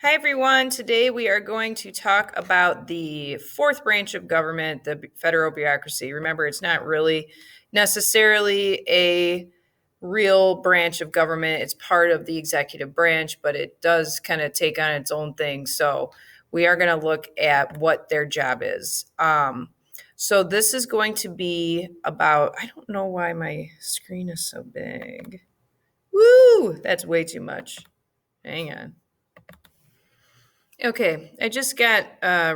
Hi, everyone. Today we are going to talk about the fourth branch of government, the federal bureaucracy. Remember, it's not really necessarily a real branch of government. It's part of the executive branch, but it does kind of take on its own thing. So we are going to look at what their job is. So this is going to be about, I don't know why my screen is so big. Woo! That's way too much. Hang on. Okay, I just got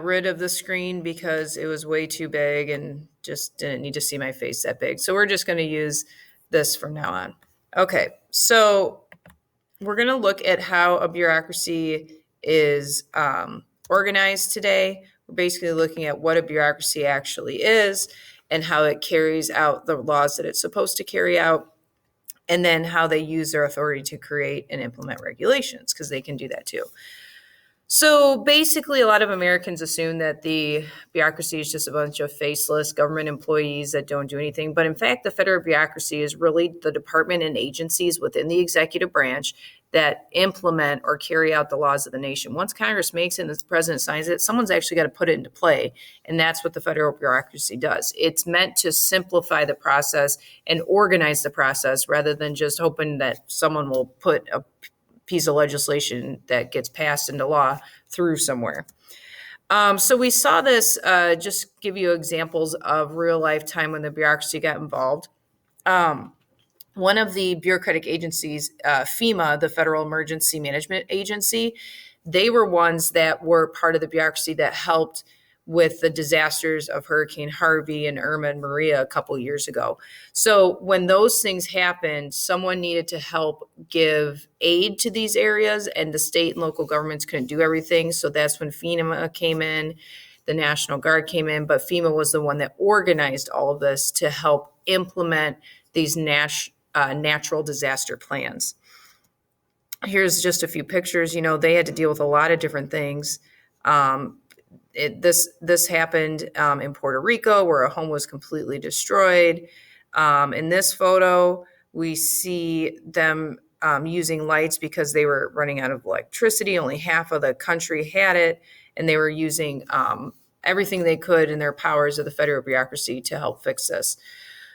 rid of the screen because it was way too big and just didn't need to see my face that big. So we're just going to use this from now on. Okay, so we're going to look at how a bureaucracy is organized today. We're basically looking at what a bureaucracy actually is and how it carries out the laws that it's supposed to carry out, and then how they use their authority to create and implement regulations, because they can do that too. So basically, a lot of Americans assume that the bureaucracy is just a bunch of faceless government employees that don't do anything. But in fact, the federal bureaucracy is really the department and agencies within the executive branch that implement or carry out the laws of the nation. Once Congress makes it and the president signs it, someone's actually got to put it into play. And that's what the federal bureaucracy does. It's meant to simplify the process and organize the process rather than just hoping that someone will put a piece of legislation that gets passed into law through somewhere. So we saw this, just give you examples of real life time when the bureaucracy got involved. One of the bureaucratic agencies, FEMA, the Federal Emergency Management Agency, they were ones that were part of the bureaucracy that helped with the disasters of Hurricane Harvey and Irma and Maria a couple years ago. So when those things happened, someone needed to help give aid to these areas, and the state and local governments couldn't do everything. So that's when FEMA came in, the National Guard came in, but FEMA was the one that organized all of this to help implement these natural disaster plans. Here's just a few pictures. They had to deal with a lot of different things. This happened in Puerto Rico, where a home was completely destroyed. In this photo, we see them using lights because they were running out of electricity. Only half of the country had it, and they were using everything they could in their powers of the federal bureaucracy to help fix this.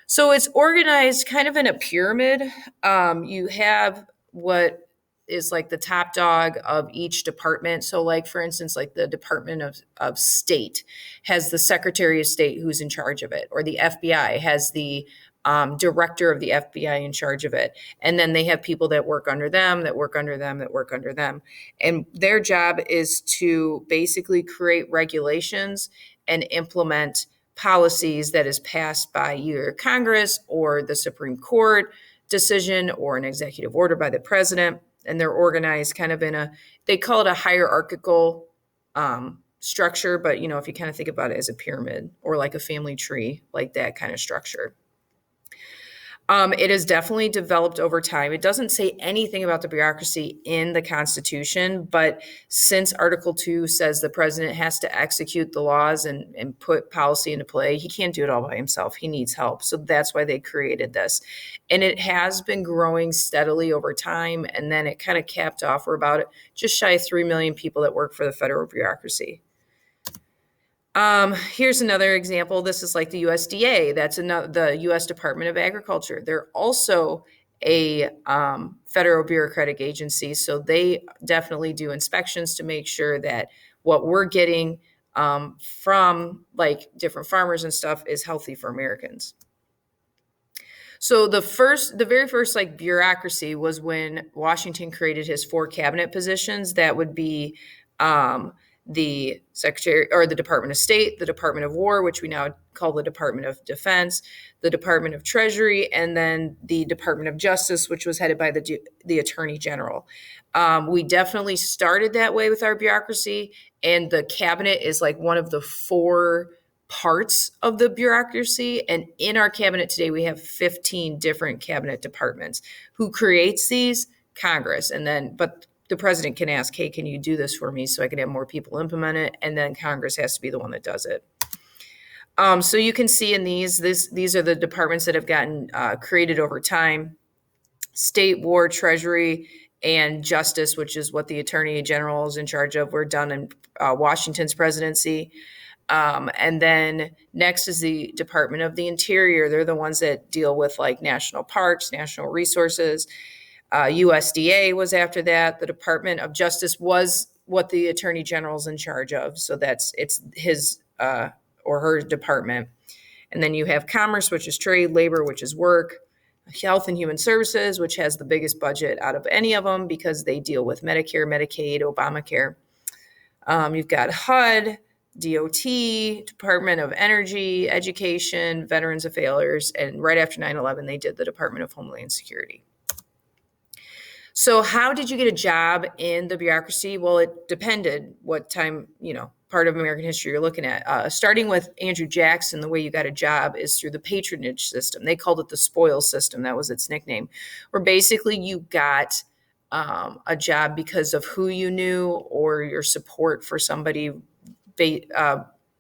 So it's organized kind of in a pyramid. You have what is like the top dog of each department. So for instance, the Department of State has the Secretary of State who's in charge of it, or the FBI has the director of the FBI in charge of it. And then they have people that work under them, that work under them, that work under them. And their job is to basically create regulations and implement policies that is passed by either Congress or the Supreme Court decision or an executive order by the president. And they're organized kind of they call it a hierarchical structure. But, if you kind of think about it as a pyramid or like a family tree, like that kind of structure. It has definitely developed over time. It doesn't say anything about the bureaucracy in the Constitution, but since Article 2 says the president has to execute the laws and put policy into play, he can't do it all by himself. He needs help. So that's why they created this. And it has been growing steadily over time. And then it kind of capped off. We're about just shy of 3 million people that work for the federal bureaucracy. Here's another example. This is like the USDA. That's the U.S. Department of Agriculture. They're also a federal bureaucratic agency, so they definitely do inspections to make sure that what we're getting from different farmers and stuff is healthy for Americans. So the very first bureaucracy was when Washington created his 4 cabinet positions. That would be the Secretary or the Department of State, the Department of War, which we now call the Department of Defense, the Department of Treasury, and then the Department of Justice, which was headed by the Attorney General. We definitely started that way with our bureaucracy, and the cabinet is one of the 4 parts of the bureaucracy. And in our cabinet today, we have 15 different cabinet departments. Who creates these? Congress. But the president can ask, hey, can you do this for me so I can have more people implement it? And then Congress has to be the one that does it. So you can see in these are the departments that have gotten created over time. State, War, Treasury, and justice, which is what the attorney general is in charge of, were done in Washington's presidency. And then next is the Department of the Interior. They're the ones that deal with like national parks, national resources. USDA was after that. The Department of Justice was what the Attorney General's in charge of. So it's his or her department. And then you have Commerce, which is trade, labor, which is work, Health and Human Services, which has the biggest budget out of any of them because they deal with Medicare, Medicaid, Obamacare. You've got HUD, DOT, Department of Energy, Education, Veterans Affairs, and right after 9/11, they did the Department of Homeland Security. So how did you get a job in the bureaucracy? Well, it depended what time, part of American history you're looking at. Starting with Andrew Jackson, the way you got a job is through the patronage system. They called it the spoils system. That was its nickname, where basically you got a job because of who you knew or your support for somebody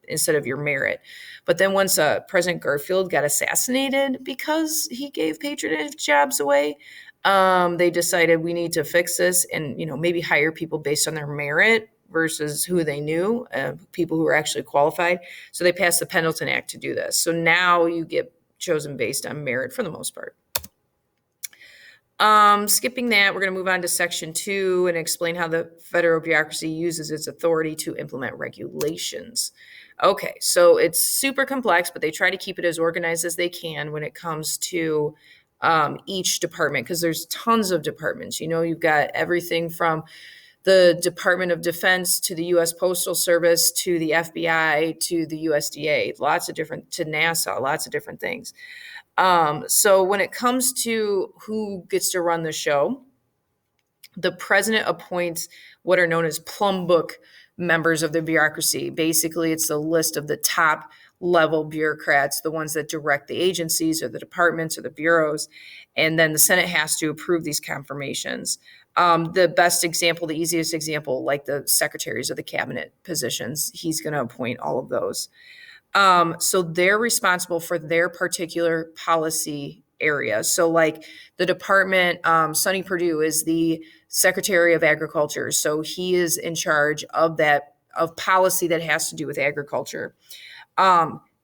instead of your merit. But then once President Garfield got assassinated because he gave patronage jobs away, they decided we need to fix this and maybe hire people based on their merit versus who they knew, people who were actually qualified. So they passed the Pendleton Act to do this. So now you get chosen based on merit for the most part. Skipping that, we're going to move on to section 2 and explain how the federal bureaucracy uses its authority to implement regulations. Okay, so it's super complex, but they try to keep it as organized as they can when it comes to each department, because there's tons of departments. You've got everything from the Department of Defense to the U.S. Postal Service to the FBI to the USDA, to NASA, lots of different things. So when it comes to who gets to run the show, the president appoints what are known as plum book members of the bureaucracy. Basically, it's a list of the top level bureaucrats, the ones that direct the agencies or the departments or the bureaus. And then the Senate has to approve these confirmations. The best example, the easiest example, like the secretaries of the cabinet positions, he's going to appoint all of those. So they're responsible for their particular policy area. So like the department, Sonny Perdue is the Secretary of Agriculture. So he is in charge of policy that has to do with agriculture.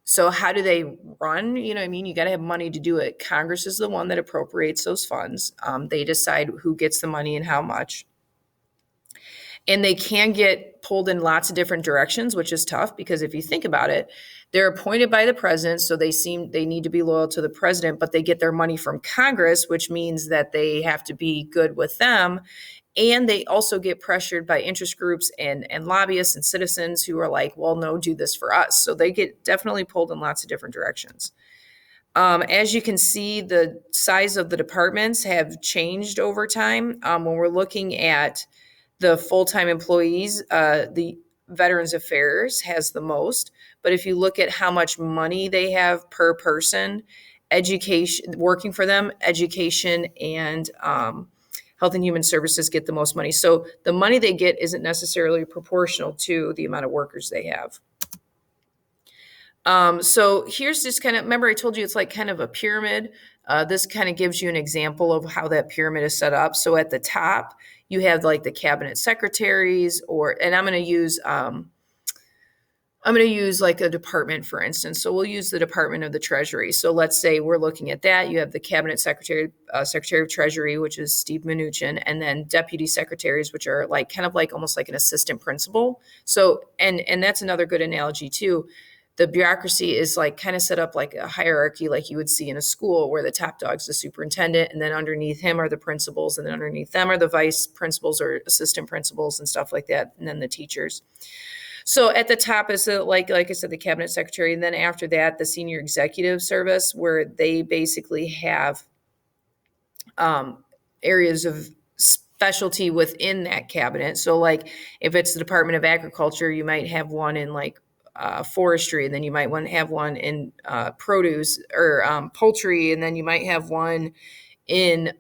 So how do they run? You got to have money to do it. Congress is the one that appropriates those funds. They decide who gets the money and how much. And they can get pulled in lots of different directions, which is tough because if you think about it, they're appointed by the president, so they need to be loyal to the president, but they get their money from Congress, which means that they have to be good with them. And they also get pressured by interest groups and lobbyists and citizens who are like, well, no, do this for us. So they get definitely pulled in lots of different directions. As you can see, the size of the departments have changed over time. When we're looking at the full-time employees, the Veterans Affairs has the most. But if you look at how much money they have per person, education, working for them, education and Health and Human Services get the most money. So the money they get isn't necessarily proportional to the amount of workers they have. So here's just remember I told you it's like kind of a pyramid. This kind of gives you an example of how that pyramid is set up. So at the top, you have like the cabinet secretaries, and I'm going to use like a department, for instance. So we'll use the Department of the Treasury. So let's say we're looking at that. You have the cabinet secretary, Secretary of Treasury, which is Steve Mnuchin, and then deputy secretaries, which are like kind of like almost like an assistant principal. So, and that's another good analogy too. The bureaucracy is like kind of set up like a hierarchy like you would see in a school where the top dog's the superintendent, and then underneath him are the principals, and then underneath them are the vice principals or assistant principals and stuff like that, and then the teachers. So at the top is like I said, the cabinet secretary, and then after that, the senior executive service, where they basically have areas of specialty within that cabinet. So like if it's the Department of Agriculture, you might have one in like forestry, and then you might want to have one in produce or poultry, and then you might have one in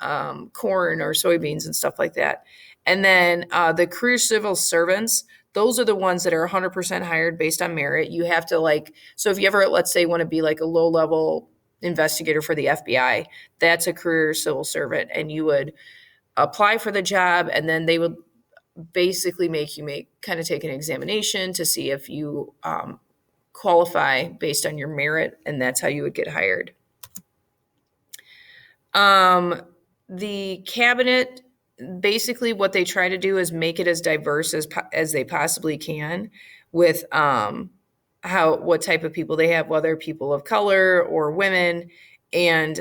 corn or soybeans and stuff like that. And then the career civil servants, those are the ones that are 100% hired based on merit. You have to so if you ever, let's say, want to be like a low-level investigator for the FBI, that's a career civil servant, and you would apply for the job, and then they would basically make you kind of take an examination to see if you qualify based on your merit, and that's how you would get hired. The cabinet, basically what they try to do is make it as diverse as they possibly can with what type of people they have, whether people of color or women. And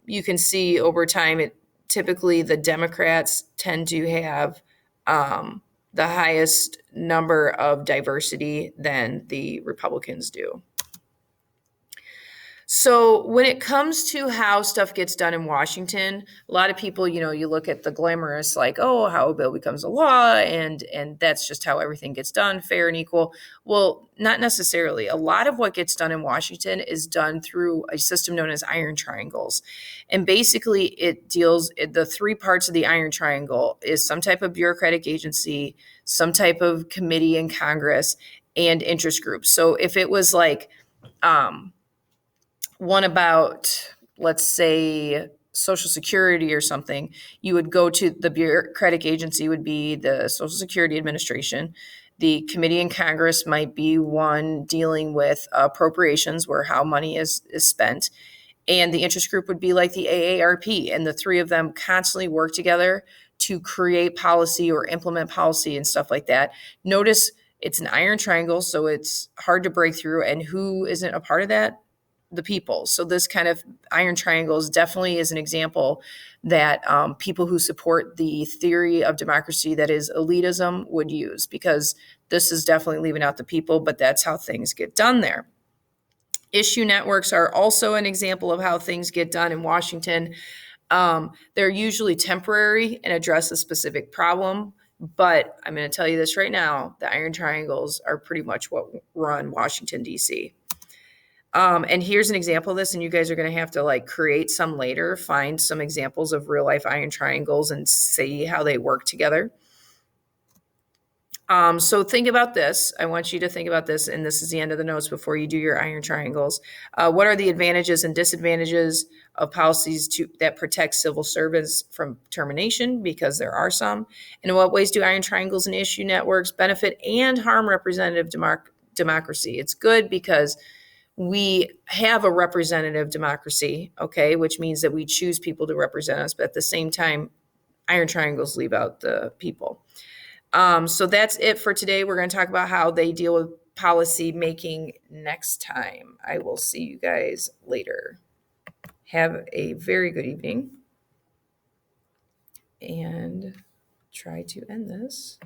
you can see over time, typically the Democrats tend to have the highest number of diversity than the Republicans do. So when it comes to how stuff gets done in Washington, a lot of people, you look at the glamorous, like, oh, how a bill becomes a law, and that's just how everything gets done, fair and equal. Well, not necessarily. A lot of what gets done in Washington is done through a system known as iron triangles. And basically the three parts of the iron triangle is some type of bureaucratic agency, some type of committee in Congress, and interest groups. So if it was like, one about, let's say, Social Security or something, you would go to the bureaucratic agency, would be the Social Security Administration. The committee in Congress might be one dealing with appropriations, where how money is spent. And the interest group would be like the AARP. And the three of them constantly work together to create policy or implement policy and stuff like that. Notice it's an iron triangle, so it's hard to break through. And who isn't a part of that? The people. So this kind of iron triangles definitely is an example that people who support the theory of democracy that is elitism would use, because this is definitely leaving out the people, but that's how things get done there. Issue networks are also an example of how things get done in Washington. They're usually temporary and address a specific problem, but I'm going to tell you this right now, the iron triangles are pretty much what run Washington, D.C. And here's an example of this, and you guys are going to have to create some later, find some examples of real life iron triangles and see how they work together. So think about this. I want you to think about this, and this is the end of the notes before you do your iron triangles. What are the advantages and disadvantages of policies that protect civil servants from termination? Because there are some. And in what ways do iron triangles and issue networks benefit and harm representative democracy? It's good because we have a representative democracy, okay, which means that we choose people to represent us, but at the same time, iron triangles leave out the people. So that's it for today. We're going to talk about how they deal with policy making next time. I will see you guys later. Have a very good evening, and try to end this.